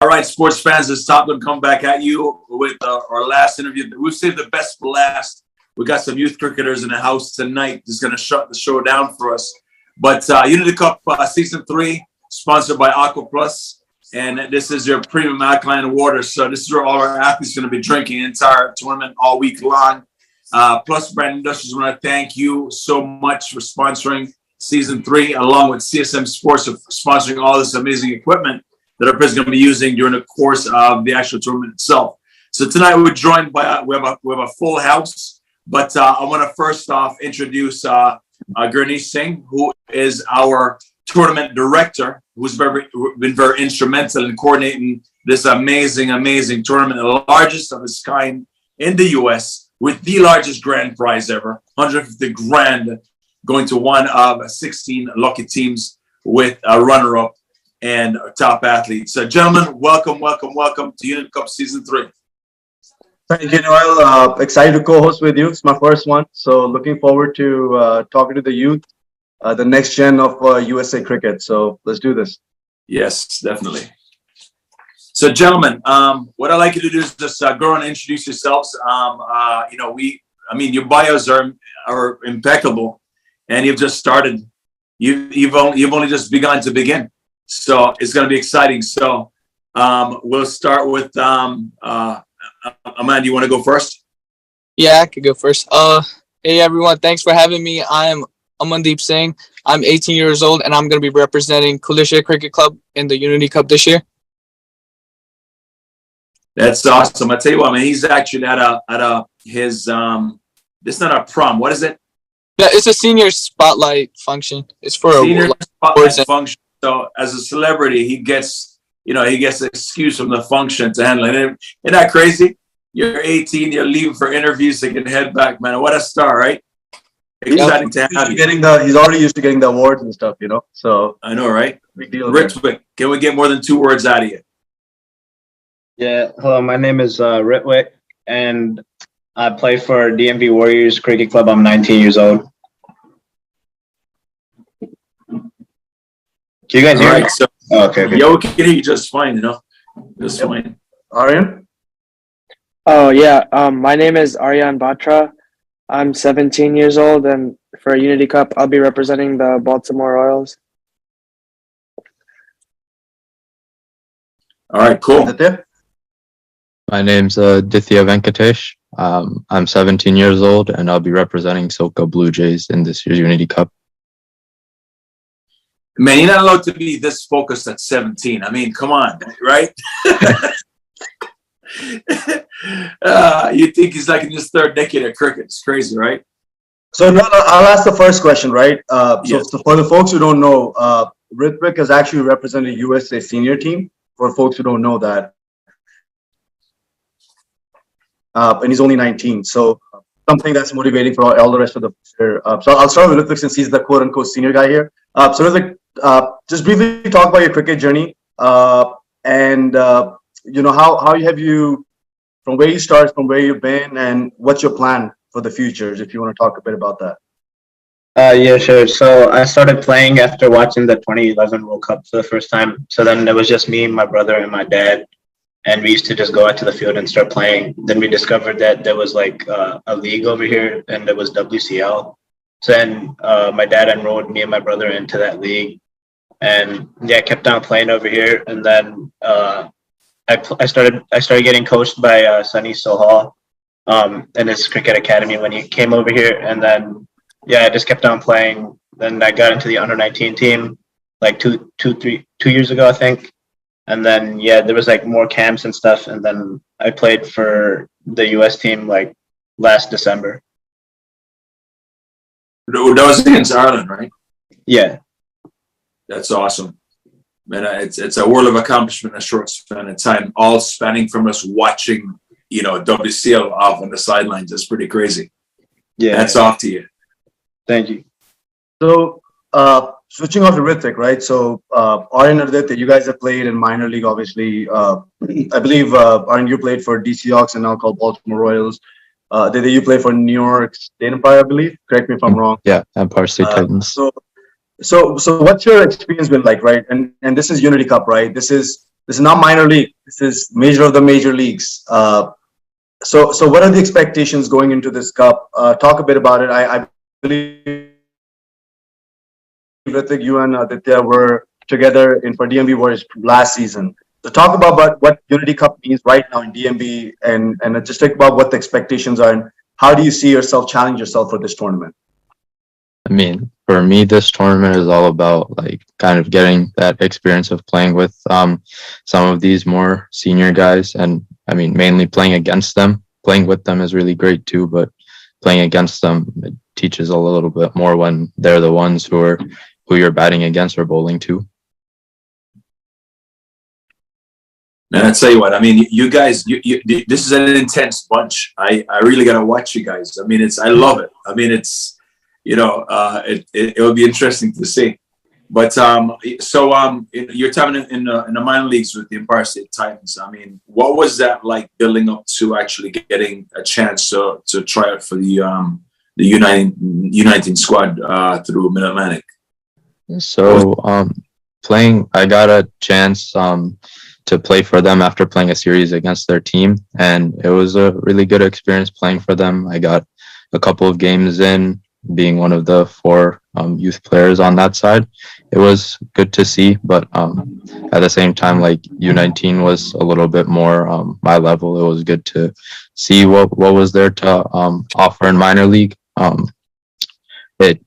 right, sports fans, it's top to come back at you with our last interview. We've saved the best for last. We got some youth cricketers in the house tonight. Just going to shut the show down for us. But Unity Cup Season 3, sponsored by Aqua Plus. And this is your premium alkaline water. So this is where all our athletes are going to be drinking the entire tournament all week long. Plus Brand Industries, I want to thank you so much for sponsoring Season 3, along with CSM Sports for sponsoring all this amazing equipment that our players are going to be using during the course of the actual tournament itself. So tonight we're joined by we have a full house, but I want to first off introduce Gurneesh Singh, who is our tournament director, who's been very instrumental in coordinating this amazing tournament, the largest of its kind in the U.S., with the largest grand prize ever, 150 grand, going to one of 16 lucky teams with a runner-up and top athletes. So, gentlemen, welcome to Unity Cup Season 3. Thank you, Noel. Excited to co-host with you. It's my first one, so looking forward to talking to the youth, the next gen of USA cricket. So let's do this. Yes, definitely. So, gentlemen, what I'd like you to do is just go and introduce yourselves. Your bios are impeccable, and you've just started. You've only just begun to begin. So it's going to be exciting. So we'll start with Aman. Do you want to go first? Yeah, I could go first. Hey everyone, thanks for having me. I'm Amandeep Singh. I'm 18 years old, and I'm going to be representing Kulishir Cricket Club in the Unity Cup this year. That's awesome. I tell you what, man, he's actually at his this is not a prom. What is it? Yeah, it's a senior spotlight function. It's for senior spotlight function. So as a celebrity, he gets an excuse from the function to handle it. Isn't that crazy? You're 18, you're leaving for interviews, so you can head back, man. What a star, right? Exciting to have you. He's already used to getting the awards and stuff, So I know, right? Big deal. Ritwik, can we get more than 2 words out of you? Yeah, hello, my name is Ritwik, and I play for DMV Warriors Cricket Club. I'm 19 years old. Can you guys hear me? So, okay. Yo, we can hear you just fine, Just fine. Aryan? Oh, yeah. My name is Aryan Batra. I'm 17 years old, and for Unity Cup, I'll be representing the Baltimore Royals. All right, cool. My name's Dithya Venkatesh. I'm 17 years old, and I'll be representing Soka Blue Jays in this year's Unity Cup. Man, you're not allowed to be this focused at 17. I mean, come on, right? You think he's like in his 3rd decade of cricket. It's crazy, right? So no, I'll ask the first question, right? Yes. So for the folks who don't know, Ritwik has actually represented USA senior team, for folks who don't know that. And he's only 19. So something that's motivating for all the rest of the year. So I'll start with Ritwik since he's the quote-unquote senior guy here. So Ritwik, just briefly talk about your cricket journey and how have you, from where you started, from where you've been, and what's your plan for the future, if you want to talk a bit about that. Yeah, sure. So I started playing after watching the 2011 World Cup for the first time. So then it was just me, my brother, and my dad. And we used to just go out to the field and start playing. Then we discovered that there was like a league over here, and there was WCL. So then my dad enrolled me and my brother into that league. And yeah, I kept on playing over here. And then I started getting coached by Sunny Sohal in his cricket academy when he came over here. And then yeah, I just kept on playing. Then I got into the under-19 team like two years ago, I think. And then yeah, there was like more camps and stuff. And then I played for the US team like last December. That was against Ireland, right? Yeah. That's awesome. Man, it's a world of accomplishment in a short span of time, all spanning from us watching, WCL off on the sidelines. It's pretty crazy. Yeah. That's off to you. Thank you. So switching off to Ritwik, right? So Aryan and Aditya, you guys have played in minor league, obviously. I believe Aryan, you played for DC Hawks and now called Baltimore Royals. Aditya, you play for New York State Empire, I believe. Correct me if I'm wrong. Yeah, Empire State Titans. So what's your experience been like, right? And this is Unity Cup, right? This is not minor league. This is major of the major leagues. So what are the expectations going into this cup? Talk a bit about it. I believe Ritik, you and Aditya were together for DMB Warriors last season. So talk about what Unity Cup means right now in DMB, and just talk about what the expectations are and how do you see yourself challenge yourself for this tournament? I mean, for me, this tournament is all about like kind of getting that experience of playing with some of these more senior guys, and I mean, mainly playing against them. Playing with them is really great too, but playing against them, it teaches a little bit more when they're the ones who you're batting against or bowling to. And I tell you what, I mean, you guys, this is an intense bunch. I really gotta watch you guys. I mean, I love it. I mean, it's, it will be interesting to see. But your time in the minor leagues with the Empire State Titans. I mean, what was that like building up to actually getting a chance to try out for the Uniting squad through Mid Atlantic? So I got a chance to play for them after playing a series against their team, and it was a really good experience playing for them. I got a couple of games in, being one of the 4 youth players on that side. It was good to see, but at the same time, like U19 was a little bit more my level. It was good to see what was there to offer in minor league. It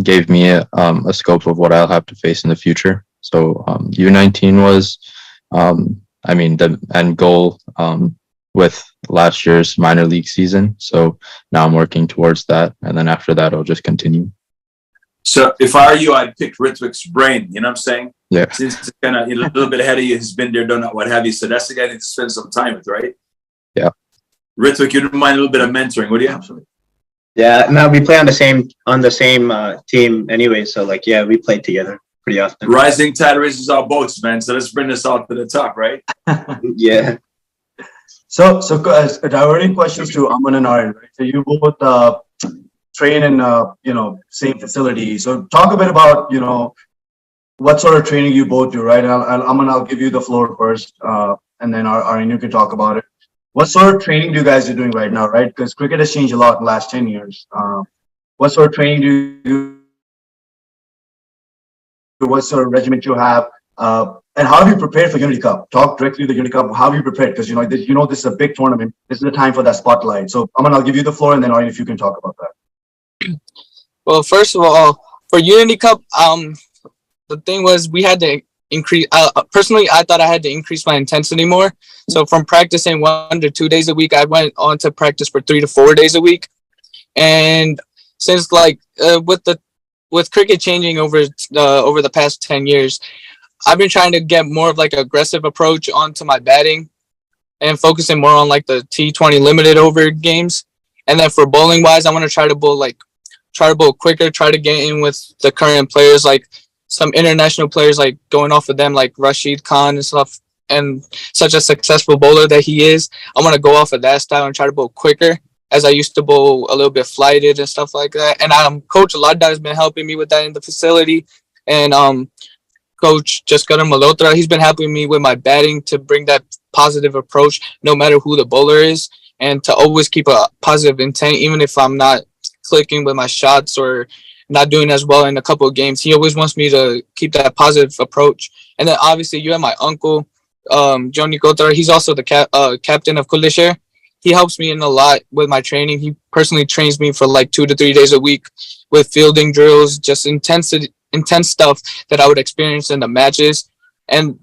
gave me a scope of what I'll have to face in the future. So U19 was, I mean, the end goal with last year's minor league season. So now I'm working towards that. And then after that, I'll just continue. So if I were you, I'd pick Ritwik's brain. You know what I'm saying? Yeah. Since he's kind of a little bit ahead of you, he's been there, done that, what have you. So that's the guy to spend some time with, right? Yeah. Ritwik, you don't mind a little bit of mentoring, would you? Absolutely. Yeah, no, we play on the same team anyway. So like, yeah, we play together pretty often. Rising tide raises all boats, man. So let's bring this out to the top, right? Yeah. So diverting questions to Aman and Aryan, right? So you both train in same facility. So talk a bit about what sort of training you both do, right? Aman, I'll give you the floor first, and then Aryan, you can talk about it. What sort of training do you guys are doing right now, right? Because cricket has changed a lot in the last 10 years. What sort of training do you do? What sort of regiment you have? And how have you prepared for Unity Cup? Talk directly to the Unity Cup. How have you prepared? Because this is a big tournament. This is the time for that spotlight. So Aman, I'll give you the floor, and then Aryan, if you can talk about that. Well, first of all, for Unity Cup, the thing was we had to increase. Personally, I thought I had to increase my intensity more. So from practicing 1 to 2 days a week, I went on to practice for 3 to 4 days a week. And since with cricket changing over the past 10 years, I've been trying to get more of like an aggressive approach onto my batting and focusing more on like the T20 limited over games. And then for bowling wise, I want to try to bowl quicker, try to get in with the current players, like some international players, like going off of them, like Rashid Khan and stuff, and such a successful bowler that he is. I want to go off of that style and try to bowl quicker, as I used to bowl a little bit flighted and stuff like that. And Coach Ladda has been helping me with that in the facility. And Coach Jaskaran Malhotra, he's been helping me with my batting to bring that positive approach no matter who the bowler is, and to always keep a positive intent, even if I'm not clicking with my shots or not doing as well in a couple of games. He always wants me to keep that positive approach. And then obviously you have my uncle, Joni Kotar. He's also the captain of Kulishare. He helps me in a lot with my training. He personally trains me for like 2 to 3 days a week with fielding drills, just intense stuff that I would experience in the matches. And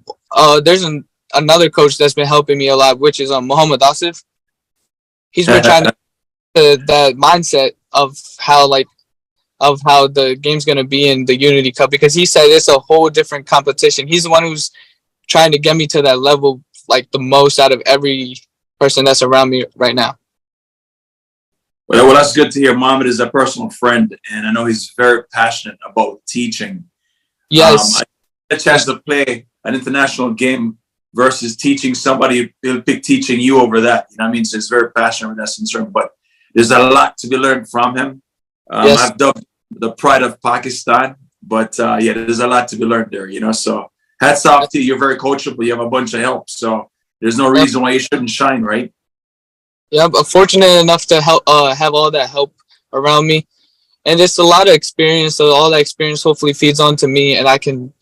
there's another coach that's been helping me a lot, which is Muhammad Asif. He's been trying to that mindset of how the game's going to be in the Unity Cup, because he said it's a whole different competition. He's the one who's trying to get me to that level, like the most out of every person that's around me right now. Well, that's good to hear. Mohammed is a personal friend, and I know he's very passionate about teaching. Yes. I had a chance to play an international game versus teaching somebody. He'll pick teaching you over that. You know what I mean? So he's very passionate with that concern, but there's a lot to be learned from him. Yes. I've dubbed the pride of Pakistan, but there's a lot to be learned there, so hats off to you. You're very coachable. You have a bunch of help. So there's no reason why you shouldn't shine, right? Yeah, but fortunate enough to help have all that help around me, and just a lot of experience. So all that experience hopefully feeds onto me, and I can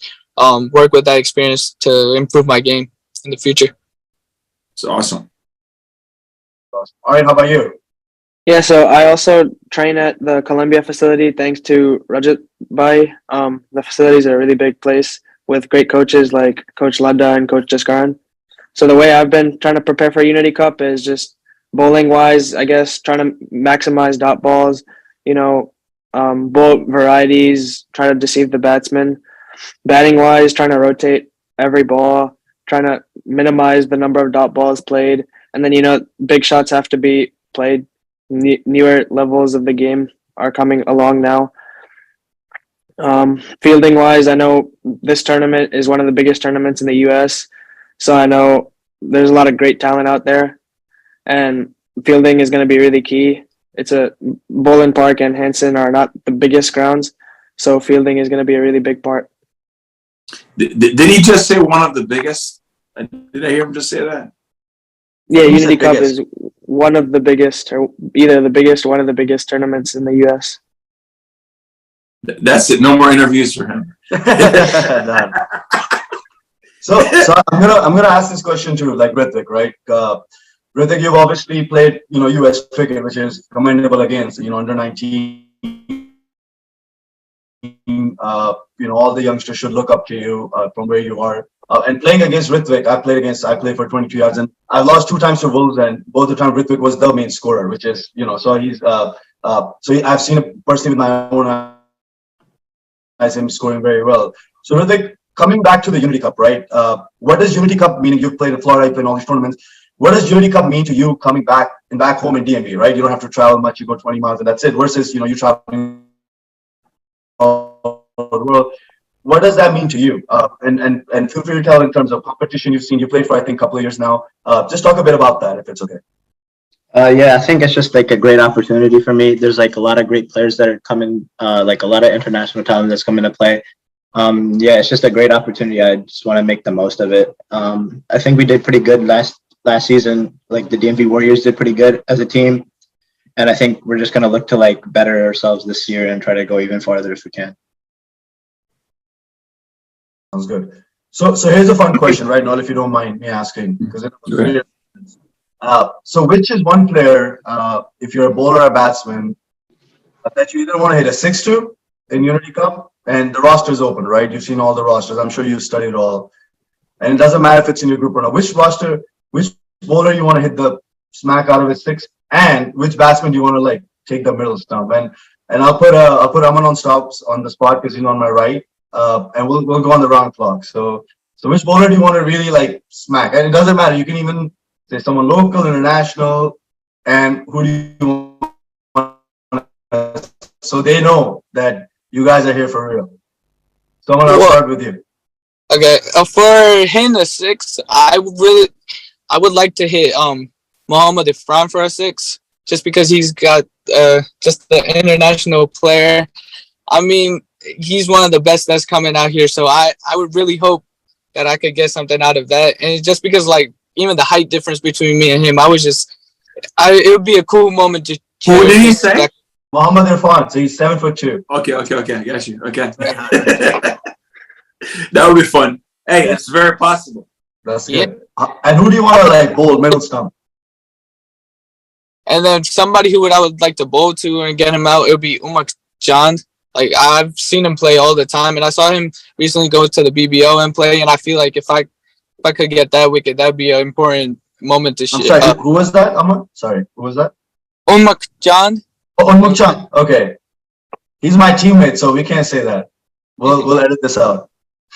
work with that experience to improve my game in the future. It's awesome. All right, how about you? Yeah, so I also train at the Columbia facility thanks to Rajat Bhai. The facility is a really big place with great coaches like Coach Ladda and Coach Jaskaran. So the way I've been trying to prepare for Unity Cup is just bowling wise, I guess, trying to maximize dot balls, ball varieties, try to deceive the batsman. Batting wise, trying to rotate every ball, trying to minimize the number of dot balls played. And then, big shots have to be played. Newer levels of the game are coming along now. Fielding wise, I know this tournament is one of the biggest tournaments in the US. So I know there's a lot of great talent out there. And fielding is going to be really key. It's a Boland Park and Hanson are not the biggest grounds. So fielding is going to be a really big part. Did he just say one of the biggest? Did I hear him just say that? Yeah, Who's Unity the Cup biggest? is one of the biggest, or either the biggest or one of the biggest tournaments in the US. That's it. No more interviews for him. Done. So I'm gonna ask this question to like Ritik, right? Ritik, you've obviously played, US cricket, which is commendable against, under 19. All the youngsters should look up to you from where you are. And playing against Ritvik, I played for 22 yards, and I lost 2 times to Wolves, and both the time Ritvik was the main scorer, which is, so he's, I've seen it personally with my own eyes, him scoring very well. So Ritvik, coming back to the Unity Cup, right? What does Unity Cup mean? You've played in Florida, you played in all these tournaments. What does Unity Cup mean to you coming back home in DMV, right? You don't have to travel much, you go 20 miles and that's it, versus, you traveling all over the world. What does that mean to you? And feel free to tell in terms of competition you've seen. You played for, I think, a couple of years now. Just talk a bit about that, if it's okay. Yeah, I think it's just like a great opportunity for me. There's like a lot of great players that are coming, like a lot of international talent that's coming to play. Yeah, it's just a great opportunity. I just want to make the most of it. I think we did pretty good last season. Like the DMV Warriors did pretty good as a team. And I think we're just going to look to like better ourselves this year and try to go even farther if we can. Sounds good. So here's a fun question, right, Noel, if you don't mind me asking, because so which is one player, if you're a bowler or a batsman, that you either want to hit a 6-2 in Unity Cup, and the roster is open, right? You've seen all the rosters. I'm sure you've studied all, and it doesn't matter if it's in your group or not. Which bowler you want to hit the smack out of a 6, and which batsman do you want to like take the middle stump? And I'll put Aman on the spot because he's on my right. And we'll go on the round clock. So which bowler do you want to really like smack? And it doesn't matter. You can even say someone local, international, and who do you want, so they know that you guys are here for real. So I'll start with you. Okay, for hitting a 6, I would like to hit Mohammad Ifran for a 6, just because he's got just the international player. I mean, he's one of the best that's coming out here. So I would really hope that I could get something out of that. And it's just because like even the height difference between me and him, it would be a cool moment to. Who did he say? Mohammad Irfan. So he's 7'2". Okay. I got you. Okay. That would be fun. Hey, it's very possible. That's good. And who do you want to like bowl middle stump? And then somebody I would like to bowl to and get him out, it would be Umar Jan. Like I've seen him play all the time, and I saw him recently go to the BBO and play. And I feel like if I could get that wicket, that'd be an important moment to. I'm sorry, who was that, Aman? Sorry, who was that? Unmuk Jan. Oh, Unmuk Jan. Okay, he's my teammate, so we can't say that. We'll edit this out.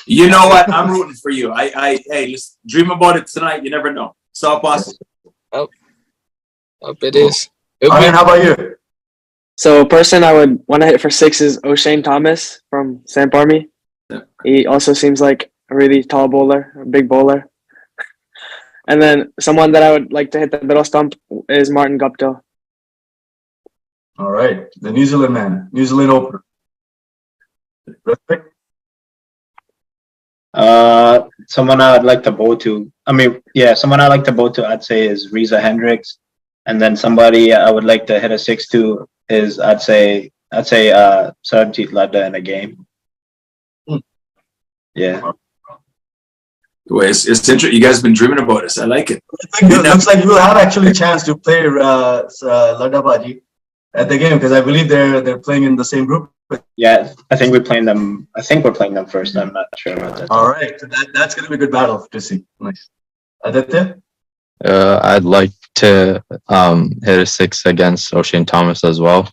You know what? I'm rooting for you. Hey, just dream about it tonight. You never know. It's all possible. Oh, it is. Ryan, how about you? So a person I would want to hit for 6 is O'Shane Thomas from Sam Parmy. Yeah. He also seems like a really tall bowler, a big bowler. And then someone that I would like to hit the middle stump is Martin Guptill. All right, the New Zealand man, New Zealand opener. Someone I'd like to bow to. I mean, yeah, someone I like to bow to, I'd say, is Riza Hendricks, and then somebody I would like to hit a six to is Sarabjit Ladda in a game. Hmm. Yeah. Well, it's interesting. You guys have been dreaming about this. I like it. It looks like you will have actually a chance to play Ladda Baji at the game because I believe they're playing in the same group. Yeah, I think we're playing them first. I'm not sure about that. All right, so that's going to be a good battle to see. Nice. Aditya? I'd like to hit a six against O'Shane Thomas as well.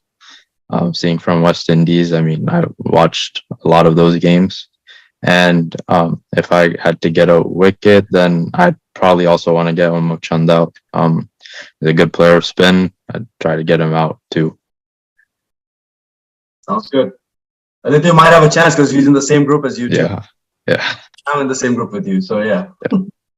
Seeing from West Indies, I mean, I watched a lot of those games. And if I had to get a wicket, then I'd probably also want to get Umar Chand out. He's a good player of spin. I'd try to get him out too. Sounds good. Aditya might have a chance because he's in the same group as you too. Yeah. I'm in the same group with you, so yeah.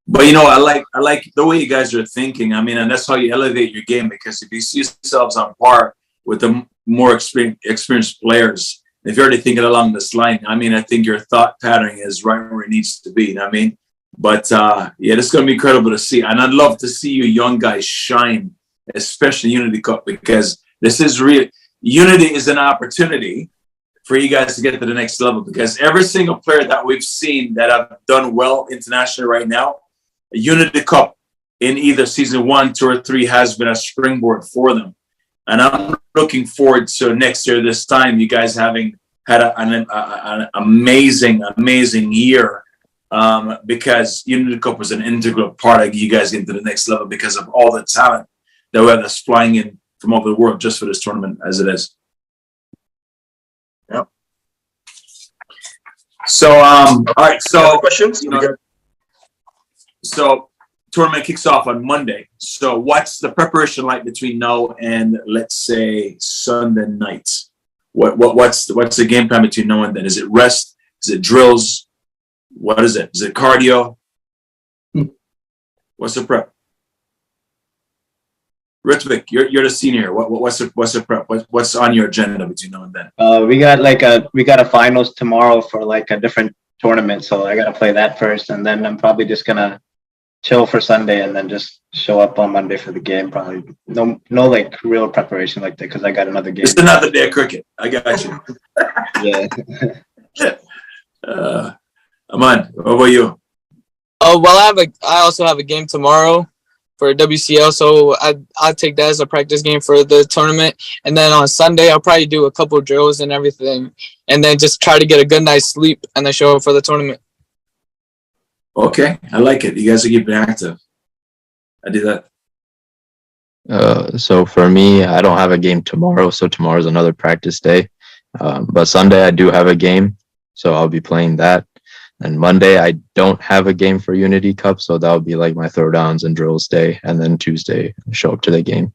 But I like the way you guys are thinking. I mean, and that's how you elevate your game, because if you see yourselves on par with the more experienced players, if you're already thinking along this line, I mean, I think your thought pattern is right where it needs to be. You know what I mean? But yeah, this is going to be incredible to see. And I'd love to see you young guys shine, especially Unity Cup, because this is real. Unity is an opportunity for you guys to get to the next level, because every single player that we've seen that have done well internationally right now, a Unity Cup in either season 1, 2, or 3 has been a springboard for them. And I'm looking forward to next year, this time, you guys having had an amazing year, because Unity Cup was an integral part of you guys getting to the next level because of all the talent that we have that's flying in from all over the world just for this tournament as it is. Yep. So, all right. So, questions? So tournament kicks off on Monday. So what's the preparation like between now and, let's say, Sunday night? What's the game plan between now and then? Is it rest? Is it drills? What is it? Is it cardio? What's the prep? Ritvik, you're the senior. What's the prep? What's on your agenda between now and then? We got a finals tomorrow for like a different tournament, so I gotta play that first, and then I'm probably just gonna chill for Sunday and then just show up on Monday for the game. Probably no like real preparation like that because I got another game. It's another day of cricket. I got you. Yeah. Aman, what about you? Oh well, I also have a game tomorrow for WCL, so I'll take that as a practice game for the tournament. And then on Sunday, I'll probably do a couple of drills and everything, and then just try to get a good night's sleep and then show up for the tournament. Okay, I like it. You guys are keeping active. I do that. So for me, I don't have a game tomorrow, so tomorrow's another practice day. But Sunday I do have a game, so I'll be playing that. And Monday I don't have a game for Unity Cup, so that'll be like my throwdowns and drills day. And then Tuesday I show up to the game.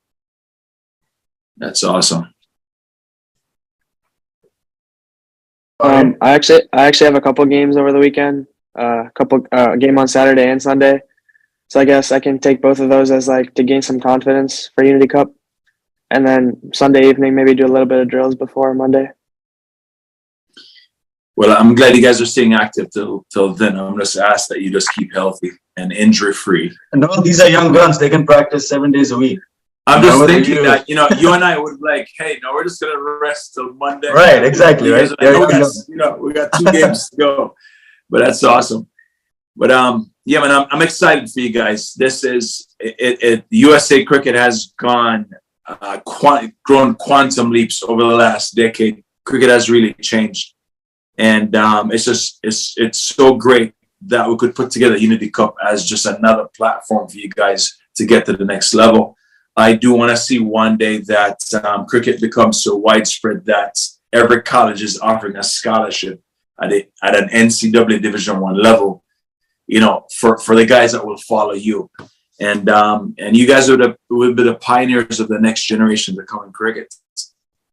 That's awesome. I actually have a couple games over the weekend. A game on Saturday and Sunday. So I guess I can take both of those as like to gain some confidence for Unity Cup. And then Sunday evening, maybe do a little bit of drills before Monday. Well, I'm glad you guys are staying active till then. I'm just ask that you just keep healthy and injury free. And no, these are young guns. They can practice 7 days a week. I'm just thinking that, you and I would like, hey, no, we're just going to rest till Monday. Right, exactly. Right. We got 2 games to go. But that's awesome. But yeah, man, I'm excited for you guys. This is it. USA cricket has grown quantum leaps over the last decade. Cricket has really changed, and it's so great that we could put together Unity Cup as just another platform for you guys to get to the next level. I do want to see one day that cricket becomes so widespread that every college is offering a scholarship at an NCAA Division I level, for the guys that will follow you, and you guys will be the pioneers of the next generation of coming cricket.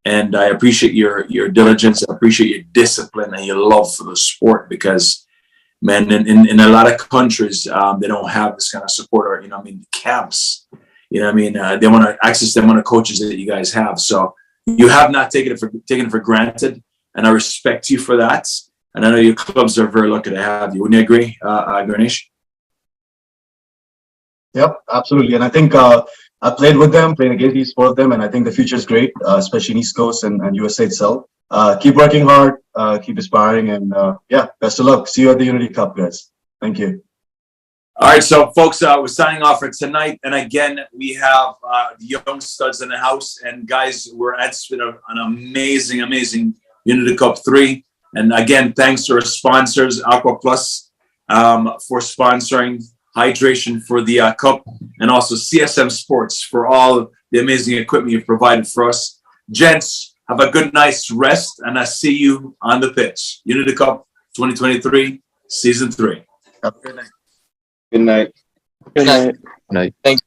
And I appreciate your diligence. I appreciate your discipline and your love for the sport, because, man, in a lot of countries, they don't have this kind of support, or camps. They want to access the amount of coaches that you guys have. So you have not taken it for granted, and I respect you for that. And I know your clubs are very lucky to have you. Wouldn't you agree, Ganesh? Yep, absolutely. And I think I played with them, played against these four of them, and I think the future is great, especially in East Coast and USA itself. Keep working hard, keep aspiring, and yeah, best of luck. See you at the Unity Cup, guys. Thank you. All right, so folks, we're signing off for tonight. And again, we have young studs in the house. And guys, it's been an amazing, amazing Unity Cup 3. And again, thanks to our sponsors, Aqua Plus, for sponsoring hydration for the Cup, and also CSM Sports for all the amazing equipment you've provided for us. Gents, have a good night's rest, and I see you on the pitch. Unity Cup 2023, Season 3. Have a good night. Good night. Good night. Night. Thank